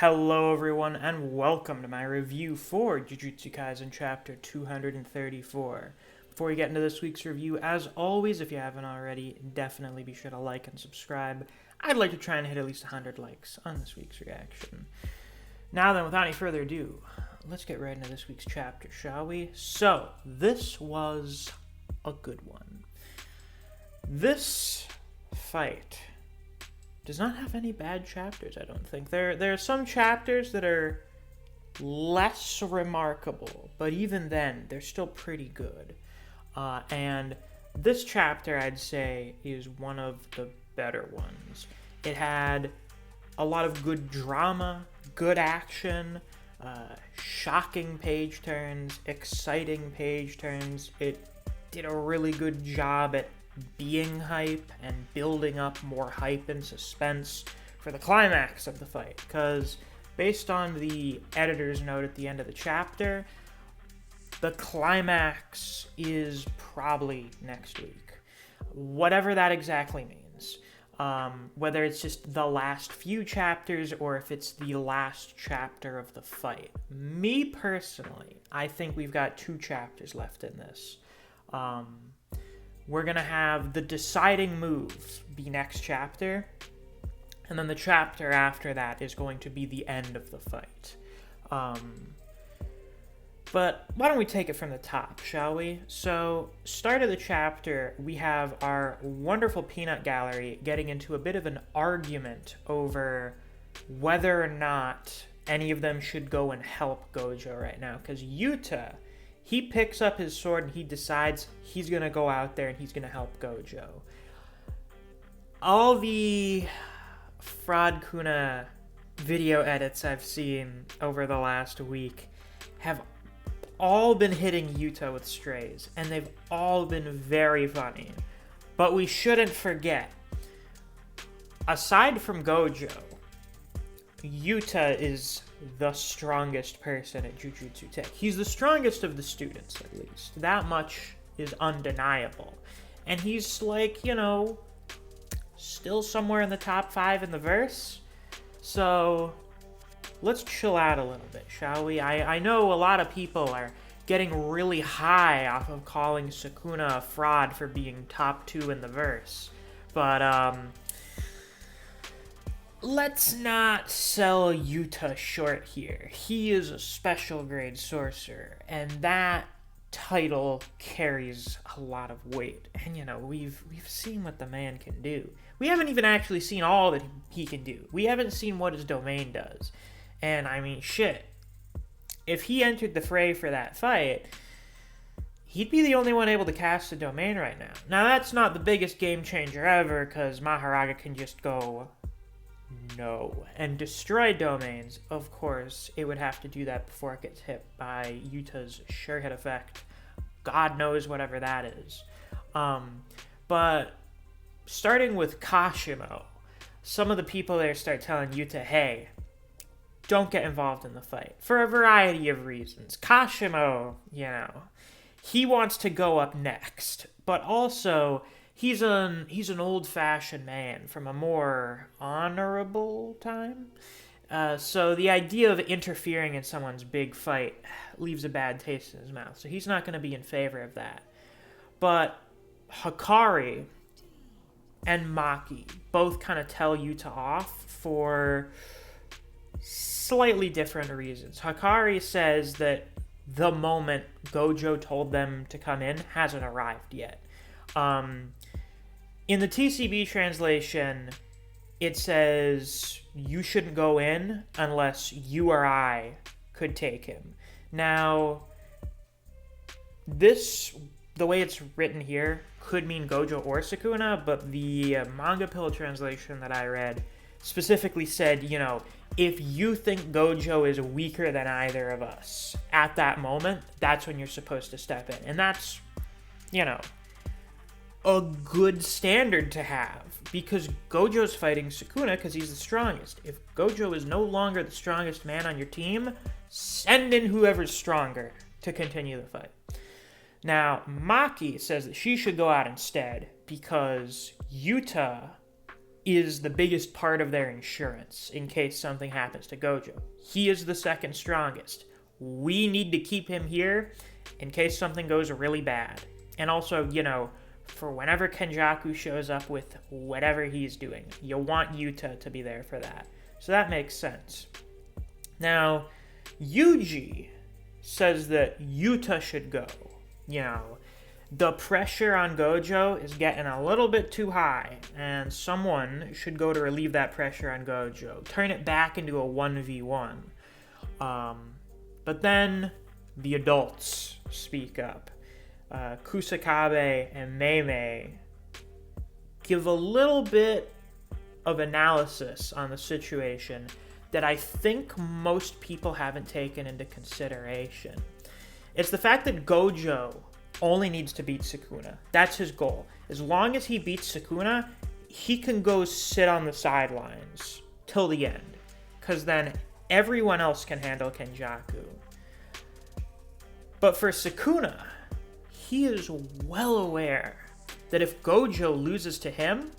Hello everyone and welcome to my review for Jujutsu Kaisen chapter 234. Before we get into this week's review, as always, if you haven't already, definitely be sure to like and subscribe. I'd like to try and hit at least 100 likes on this week's reaction. Now then, without any further ado, let's get right into this week's chapter, shall we? So, this was a good one. This fight does not have any bad chapters, I don't think. There are some chapters that are less remarkable, but even then, they're still pretty good. And this chapter, I'd say, is one of the better ones. It had a lot of good drama, good action, shocking page turns, exciting page turns. It did a really good job at being hype and building up more hype and suspense for the climax of the fight, because based on the editor's note at the end of the chapter, the climax is probably next week, whatever that exactly means. Whether it's just the last few chapters or if it's the last chapter of the fight. Me personally, I think we've got 2 chapters left in this. We're going to have the deciding move be next chapter, and then the chapter after that is going to be the end of the fight. But why don't we take it from the top, shall we? So, start of the chapter, we have our wonderful peanut gallery getting into a bit of an argument over whether or not any of them should go and help Gojo right now, because Yuta, he picks up his sword and he decides he's going to go out there and he's going to help Gojo. All the Fraud Kuna video edits I've seen over the last week have all been hitting Yuta with strays, and they've all been very funny. But we shouldn't forget, aside from Gojo, Yuta is the strongest person at Jujutsu Tech. He's the strongest of the students, at least. That much is undeniable. And he's like, still somewhere in the top 5 in the verse. So, let's chill out a little bit, shall we? I know a lot of people are getting really high off of calling Sukuna a fraud for being top 2 in the verse. But, let's not sell Yuta short here. He is a special grade sorcerer, and that title carries a lot of weight. And we've seen what the man can do. We haven't even actually seen all that he can do. We haven't seen what his domain does. And I mean, shit. If he entered the fray for that fight, he'd be the only one able to cast a domain right now. Now, that's not the biggest game changer ever, because Maharaga can just go no and destroy domains. Of course, it would have to do that before it gets hit by Yuta's sure hit effect. God knows whatever that is. But starting with Kashimo, some of the people there start telling Yuta, hey, don't get involved in the fight, for a variety of reasons. Kashimo, he wants to go up next, but also he's an old-fashioned man from a more honorable time. So the idea of interfering in someone's big fight leaves a bad taste in his mouth, so he's not going to be in favor of that. But Hikari and Maki both kind of tell Yuta off for slightly different reasons. Hikari says that the moment Gojo told them to come in hasn't arrived yet. In the TCB translation, it says you shouldn't go in unless you or I could take him. Now, the way it's written here, could mean Gojo or Sukuna, but the manga pill translation that I read specifically said, if you think Gojo is weaker than either of us at that moment, that's when you're supposed to step in. And that's, a good standard to have, because Gojo's fighting Sukuna because he's the strongest. If Gojo is no longer the strongest man on your team, send in whoever's stronger to continue the fight. Now, Maki says that she should go out instead because Yuta is the biggest part of their insurance in case something happens to Gojo. He is the second strongest. We need to keep him here in case something goes really bad. And also, for whenever Kenjaku shows up with whatever he's doing, you'll want Yuta to be there for that. So that makes sense. Now, Yuji says that Yuta should go. The pressure on Gojo is getting a little bit too high, and someone should go to relieve that pressure on Gojo. Turn it back into a 1v1. But then the adults speak up. Kusakabe and Meimei give a little bit of analysis on the situation that I think most people haven't taken into consideration. It's the fact that Gojo only needs to beat Sukuna. That's his goal. As long as he beats Sukuna, he can go sit on the sidelines till the end, because then everyone else can handle Kenjaku. But for Sukuna, he is well aware that if Gojo loses to him,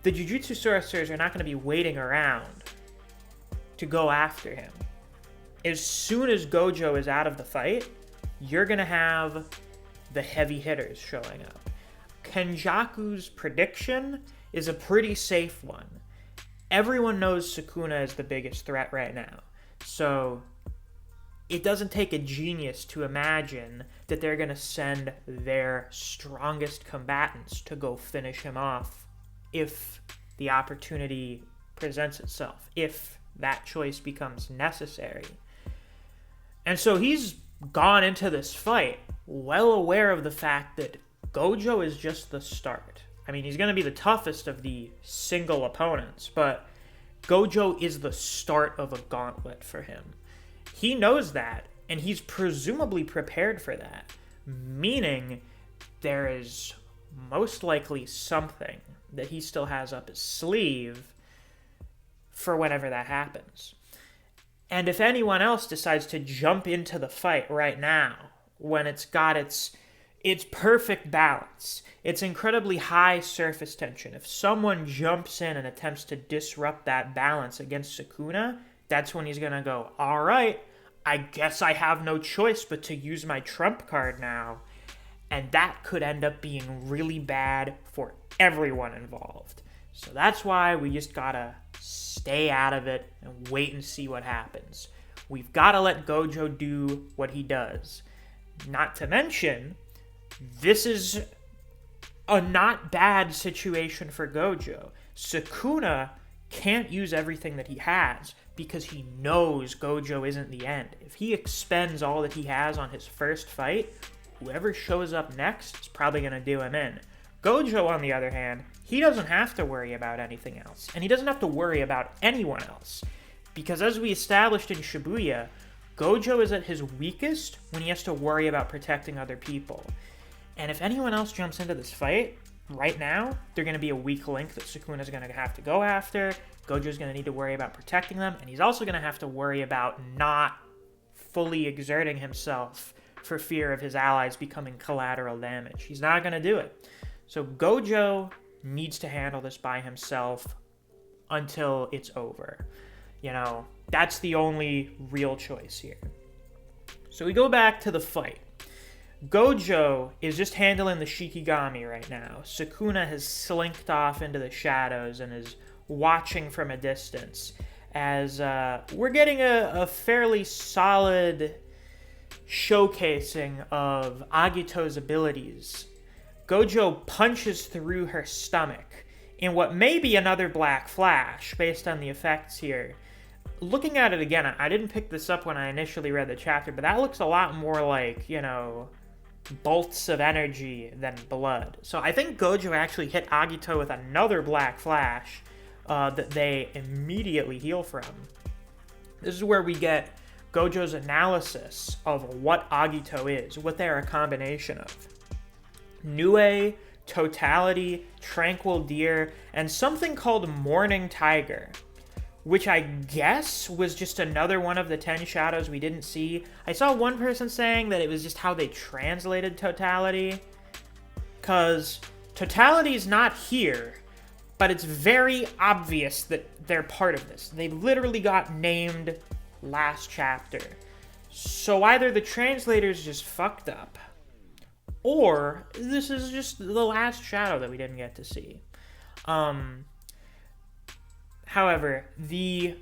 the Jujutsu sorcerers are not going to be waiting around to go after him. As soon as Gojo is out of the fight, you're going to have the heavy hitters showing up. Kenjaku's prediction is a pretty safe one. Everyone knows Sukuna is the biggest threat right now. So it doesn't take a genius to imagine that they're going to send their strongest combatants to go finish him off if the opportunity presents itself, if that choice becomes necessary. And so he's gone into this fight well aware of the fact that Gojo is just the start. I mean, he's going to be the toughest of the single opponents, but Gojo is the start of a gauntlet for him. He knows that, and he's presumably prepared for that, meaning there is most likely something that he still has up his sleeve for whenever that happens. And if anyone else decides to jump into the fight right now, when it's got its perfect balance, its incredibly high surface tension, if someone jumps in and attempts to disrupt that balance against Sukuna, that's when he's going to go, all right, I guess I have no choice but to use my trump card now. And that could end up being really bad for everyone involved. So that's why we just gotta stay out of it and wait and see what happens. We've gotta let Gojo do what he does. Not to mention, this is a not bad situation for Gojo. Sukuna can't use everything that he has because he knows Gojo isn't the end. If he expends all that he has on his first fight, whoever shows up next is probably going to do him in. Gojo, on the other hand, he doesn't have to worry about anything else. And he doesn't have to worry about anyone else. Because as we established in Shibuya, Gojo is at his weakest when he has to worry about protecting other people. And if anyone else jumps into this fight, right now, they're going to be a weak link that Sukuna's going to have to go after. Gojo's going to need to worry about protecting them. And he's also going to have to worry about not fully exerting himself for fear of his allies becoming collateral damage. He's not going to do it. So Gojo needs to handle this by himself until it's over. That's the only real choice here. So we go back to the fight. Gojo is just handling the shikigami right now. Sukuna has slinked off into the shadows and is watching from a distance as we're getting a fairly solid showcasing of Agito's abilities. Gojo punches through her stomach in what may be another black flash based on the effects here. Looking at it again, I didn't pick this up when I initially read the chapter, but that looks a lot more like, bolts of energy than blood. So I think Gojo actually hit Agito with another black flash that they immediately heal from. This is where we get Gojo's analysis of what Agito is, what they're a combination of. Nue, Totality, Tranquil Deer, and something called Morning Tiger, which I guess was just another one of the 10 shadows we didn't see. I saw one person saying that it was just how they translated Totality, because Totality's not here, but it's very obvious that they're part of this. They literally got named last chapter. So either the translators just fucked up, or this is just the last shadow that we didn't get to see. However, the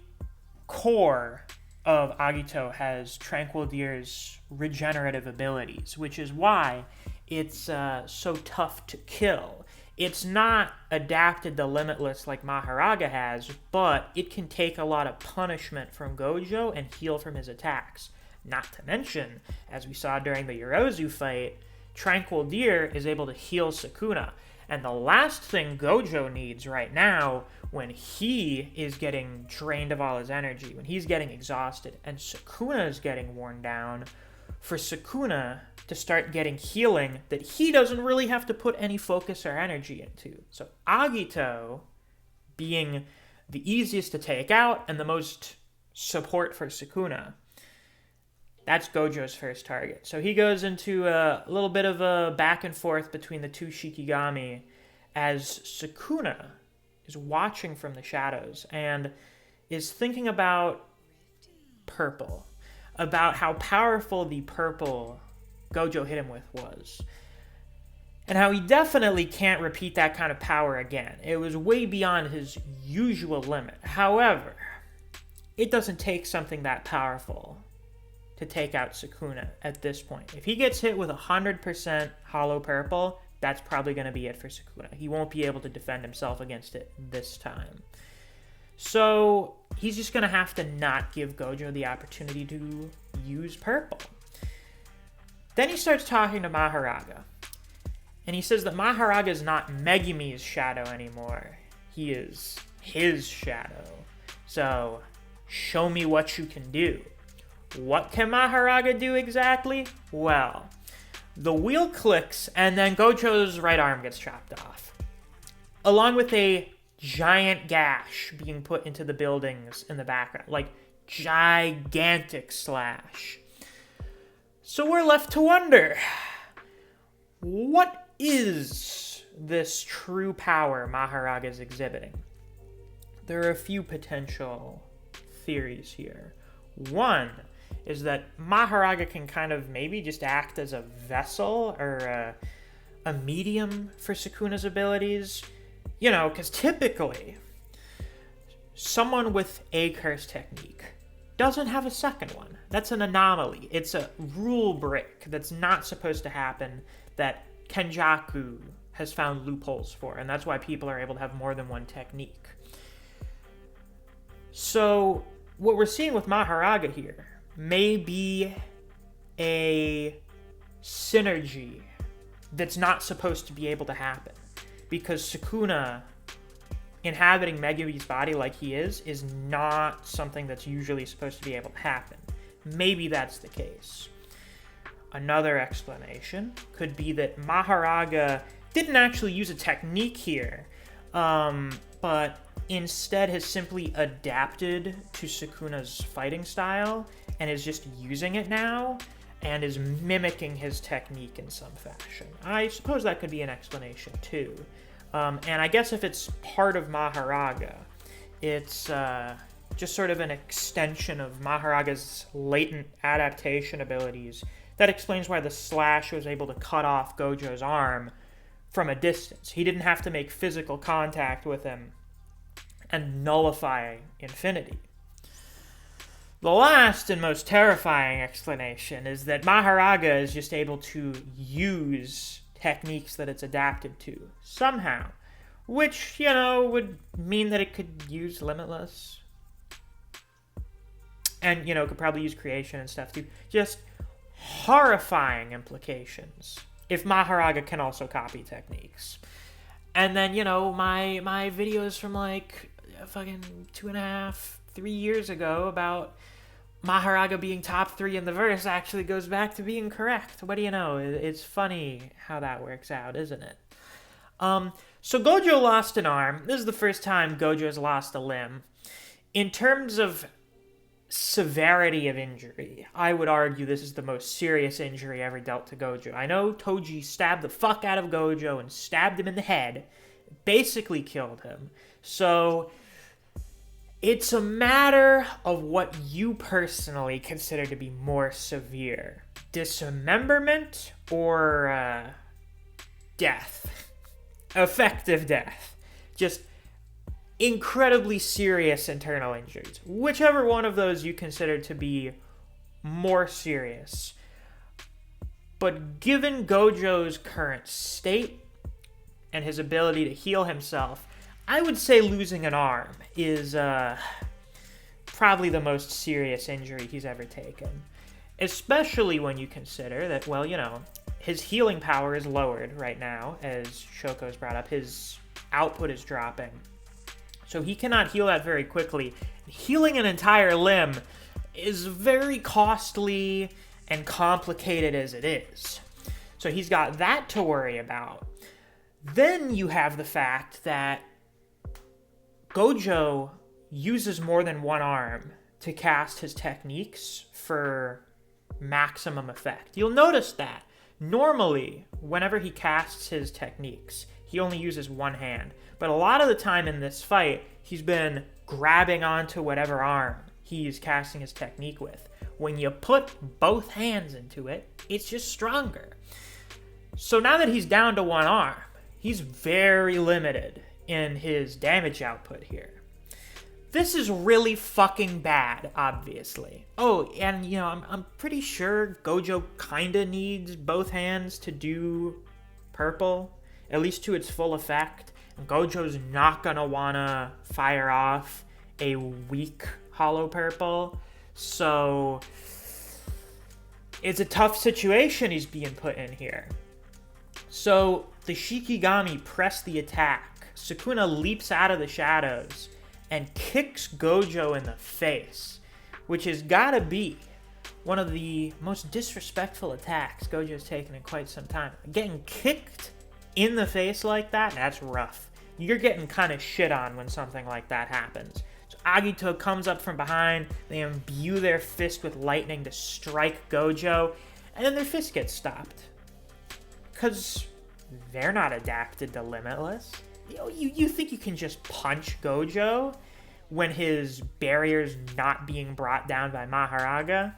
core of Agito has Tranquil Deer's regenerative abilities, which is why it's so tough to kill. It's not adapted to Limitless like Maharaga has, but it can take a lot of punishment from Gojo and heal from his attacks. Not to mention, as we saw during the Yorozu fight, Tranquil Deer is able to heal Sukuna. And the last thing Gojo needs right now, when he is getting drained of all his energy, when he's getting exhausted, and Sukuna is getting worn down, for Sukuna to start getting healing that he doesn't really have to put any focus or energy into. So Agito, being the easiest to take out and the most support for Sukuna, that's Gojo's first target. So he goes into a little bit of a back and forth between the two shikigami as Sukuna is watching from the shadows and is thinking about purple, about how powerful the purple Gojo hit him with was, and how he definitely can't repeat that kind of power again. It was way beyond his usual limit. However, it doesn't take something that powerful to take out Sukuna at this point. If he gets hit with 100% hollow purple, that's probably going to be it for Sukuna. He won't be able to defend himself against it this time. So he's just going to have to not give Gojo the opportunity to use purple. Then he starts talking to Maharaga. And he says that Maharaga is not Megumi's shadow anymore. He is his shadow. So show me what you can do. What can Maharaga do exactly? Well, the wheel clicks and then Gojo's right arm gets chopped off, along with a giant gash being put into the buildings in the background, like gigantic slash. So we're left to wonder, what is this true power Maharaga is exhibiting? There are a few potential theories here. One is that Maharaga can kind of maybe just act as a vessel or a medium for Sukuna's abilities. You know, because typically, someone with a curse technique doesn't have a second one. That's an anomaly. It's a rule break that's not supposed to happen, that Kenjaku has found loopholes for, and that's why people are able to have more than one technique. So what we're seeing with Maharaga here may be a synergy that's not supposed to be able to happen, because Sukuna inhabiting Megumi's body like he is not something that's usually supposed to be able to happen. Maybe that's the case. Another explanation could be that Maharaga didn't actually use a technique here, but instead has simply adapted to Sukuna's fighting style and is just using it now and is mimicking his technique in some fashion. I suppose that could be an explanation too. And I guess if it's part of Maharaga, it's just sort of an extension of Maharaga's latent adaptation abilities. That explains why the slash was able to cut off Gojo's arm from a distance. He didn't have to make physical contact with him and nullify infinity. The last and most terrifying explanation is that Maharaga is just able to use techniques that it's adapted to somehow, which, you know, would mean that it could use Limitless and, you know, could probably use creation and stuff too. Just horrifying implications if Maharaga can also copy techniques. And then, you know, my videos from like fucking 2.5, 3 years ago about Maharaga being top 3 in the verse actually goes back to being correct. What do you know? It's funny how that works out, isn't it? So Gojo lost an arm. This is the first time Gojo's lost a limb. In terms of severity of injury, I would argue this is the most serious injury ever dealt to Gojo. I know Toji stabbed the fuck out of Gojo and stabbed him in the head. Basically killed him. So it's a matter of what you personally consider to be more severe. Dismemberment or death. Effective death. Just incredibly serious internal injuries. Whichever one of those you consider to be more serious. But given Gojo's current state and his ability to heal himself, I would say losing an arm is probably the most serious injury he's ever taken. Especially when you consider that, well, his healing power is lowered right now, as Shoko's brought up. His output is dropping. So he cannot heal that very quickly. Healing an entire limb is very costly and complicated as it is. So he's got that to worry about. Then you have the fact that Gojo uses more than one arm to cast his techniques for maximum effect. You'll notice that. Normally, whenever he casts his techniques, he only uses one hand. But a lot of the time in this fight, he's been grabbing onto whatever arm he's casting his technique with. When you put both hands into it, it's just stronger. So now that he's down to one arm, he's very limited in his damage output here. This is really fucking bad, obviously. Oh, and I'm pretty sure Gojo kinda needs both hands to do purple, at least to its full effect. And Gojo's not gonna wanna fire off a weak hollow purple, so it's a tough situation he's being put in here. So the shikigami press the attack. Sukuna leaps out of the shadows and kicks Gojo in the face, which has gotta be one of the most disrespectful attacks Gojo's taken in quite some time. Getting kicked in the face like that, that's rough. You're getting kind of shit on when something like that happens. So Agito comes up from behind, they imbue their fist with lightning to strike Gojo, and then their fist gets stopped. Because they're not adapted to Limitless. You think you can just punch Gojo when his barrier's not being brought down by Maharaga?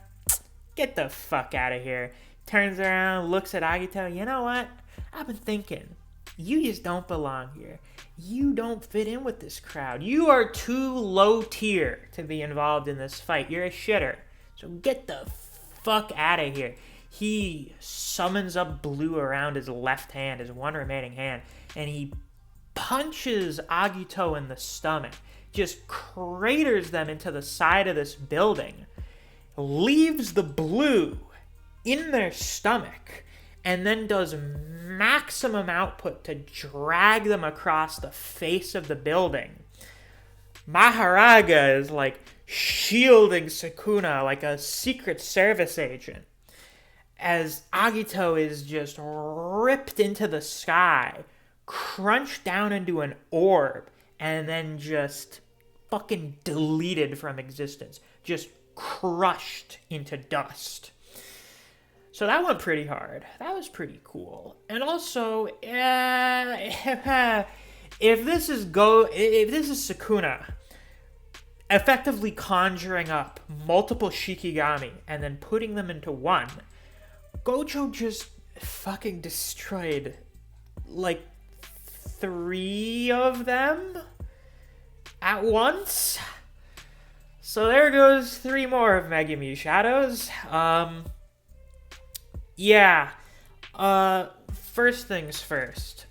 Get the fuck out of here. Turns around, looks at Agito. You know what? I've been thinking. You just don't belong here. You don't fit in with this crowd. You are too low tier to be involved in this fight. You're a shitter. So get the fuck out of here. He summons up blue around his left hand, his one remaining hand, and he punches Agito in the stomach, just craters them into the side of this building, leaves the blue in their stomach, and then does maximum output to drag them across the face of the building. Maharaga is like shielding Sukuna like a Secret Service agent, as Agito is just ripped into the sky, crunched down into an orb, and then just fucking deleted from existence. Just crushed into dust. So that went pretty hard. That was pretty cool. And also, if this is Sukuna effectively conjuring up multiple shikigami and then putting them into one, Gojo just fucking destroyed like 3 of them at once. So there goes 3 more of Megumi Shadows. First things first.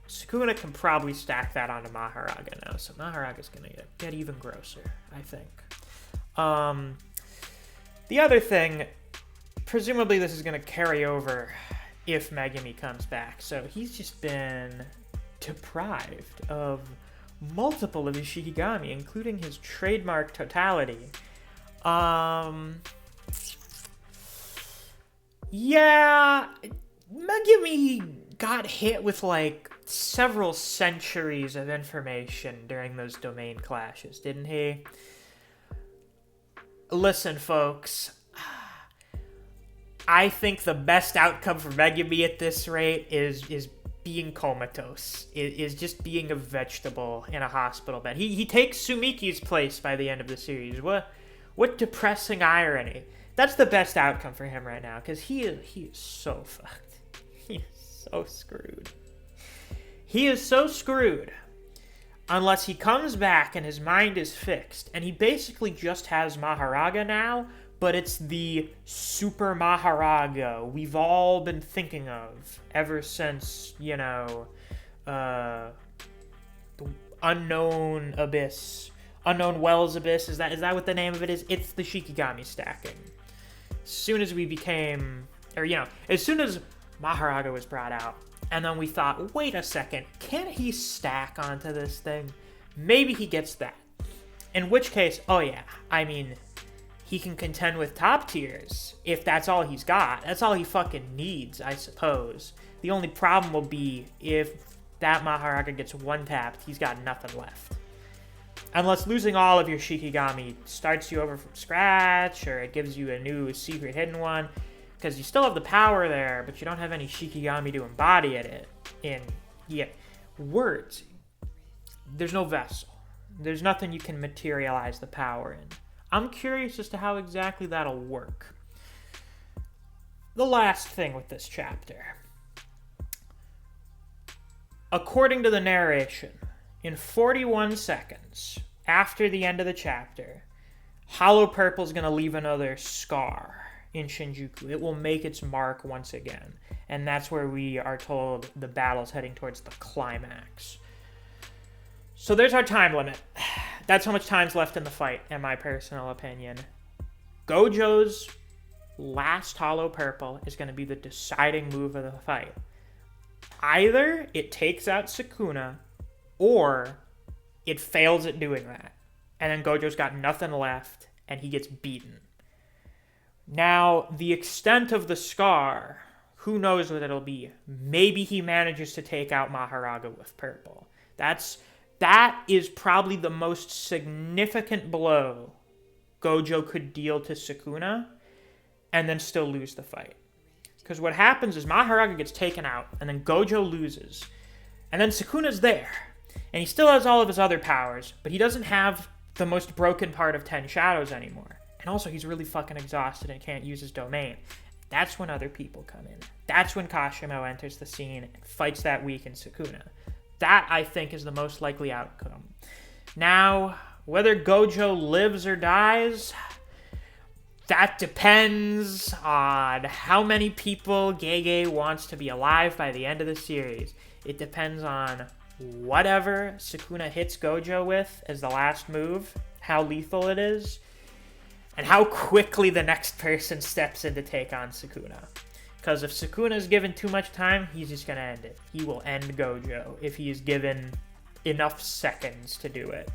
Sukuna can probably stack that onto Maharaga now, so Maharaga's gonna get even grosser, I think. The other thing, presumably this is gonna carry over if Megumi comes back, so he's just been deprived of multiple of his shikigami, including his trademark totality. Megumi got hit with like several centuries of information during those domain clashes, didn't he? Listen, folks, I think the best outcome for Megumi at this rate is being comatose, is just being a vegetable in a hospital bed. He takes Sumiki's place by the end of the series. What depressing irony. That's the best outcome for him right now, because he is so fucked. He is so screwed. He is so screwed unless he comes back and his mind is fixed, and he basically just has Maharaga now, but it's the Super Maharaga we've all been thinking of ever since, the Unknown Abyss. Unknown Wells Abyss, is that what the name of it is? It's the shikigami stacking. As soon as as soon as Maharaga was brought out, and then we thought, wait a second, can't he stack onto this thing? Maybe he gets that. In which case, he can contend with top tiers if that's all he's got. That's all he fucking needs, I suppose. The only problem will be if that Maharaga gets one-tapped, he's got nothing left. Unless losing all of your shikigami starts you over from scratch, or it gives you a new secret hidden one, because you still have the power there, but you don't have any shikigami to embody it in. Words. There's no vessel. There's nothing you can materialize the power in. I'm curious as to how exactly that'll work. The last thing with this chapter. According to the narration, in 41 seconds after the end of the chapter, Hollow Purple's going to leave another scar in Shinjuku. It will make its mark once again. And that's where we are told the battle's heading towards the climax. So there's our time limit. That's how much time's left in the fight, in my personal opinion. Gojo's last Hollow Purple is going to be the deciding move of the fight. Either it takes out Sukuna, or it fails at doing that. And then Gojo's got nothing left, and he gets beaten. Now, the extent of the scar, who knows what it'll be. Maybe he manages to take out Maharaga with purple. That is probably the most significant blow Gojo could deal to Sukuna, and then still lose the fight. Because what happens is Maharaga gets taken out, and then Gojo loses. And then Sukuna's there. And he still has all of his other powers, but he doesn't have the most broken part of 10 Shadows anymore. And also, he's really fucking exhausted and can't use his domain. That's when other people come in. That's when Kashimo enters the scene and fights that weakened Sukuna. That, I think, is the most likely outcome. Now, whether Gojo lives or dies, that depends on how many people Gege wants to be alive by the end of the series. It depends on whatever Sukuna hits Gojo with as the last move, how lethal it is, and how quickly the next person steps in to take on Sukuna. Because if Sukuna is given too much time, he's just going to end it. He will end Gojo if he is given enough seconds to do it.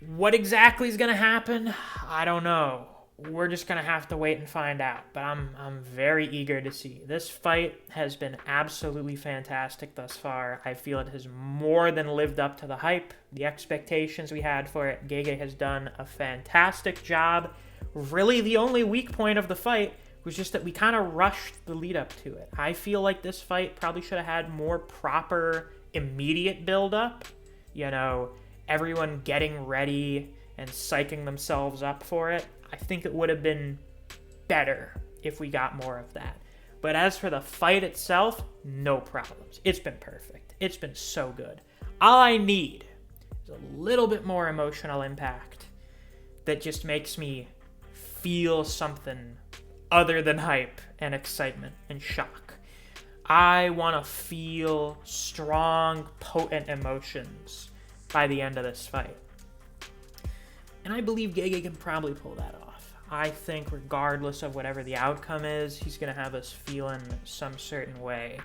What exactly is going to happen? I don't know. We're just going to have to wait and find out. But I'm very eager to see. This fight has been absolutely fantastic thus far. I feel it has more than lived up to the hype, the expectations we had for it. Gege has done a fantastic job. Really, the only weak point of the fight was just that we kind of rushed the lead up to it. I feel like this fight probably should have had more proper, immediate build-up. Everyone getting ready and psyching themselves up for it. I think it would have been better if we got more of that. But as for the fight itself, no problems. It's been perfect. It's been so good. All I need is a little bit more emotional impact that just makes me feel something other than hype and excitement and shock. I want to feel strong, potent emotions by the end of this fight. And I believe Gege can probably pull that off. I think regardless of whatever the outcome is, he's going to have us feeling some certain way.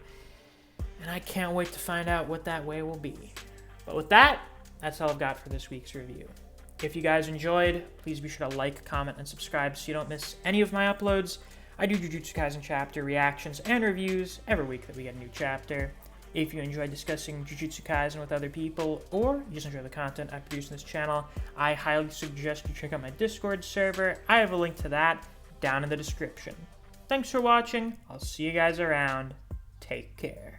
And I can't wait to find out what that way will be. But with that, that's all I've got for this week's review. If you guys enjoyed, please be sure to like, comment, and subscribe so you don't miss any of my uploads. I do Jujutsu Kaisen chapter reactions and reviews every week that we get a new chapter. If you enjoy discussing Jujutsu Kaisen with other people, or you just enjoy the content I produce on this channel, I highly suggest you check out my Discord server. I have a link to that down in the description. Thanks for watching. I'll see you guys around. Take care.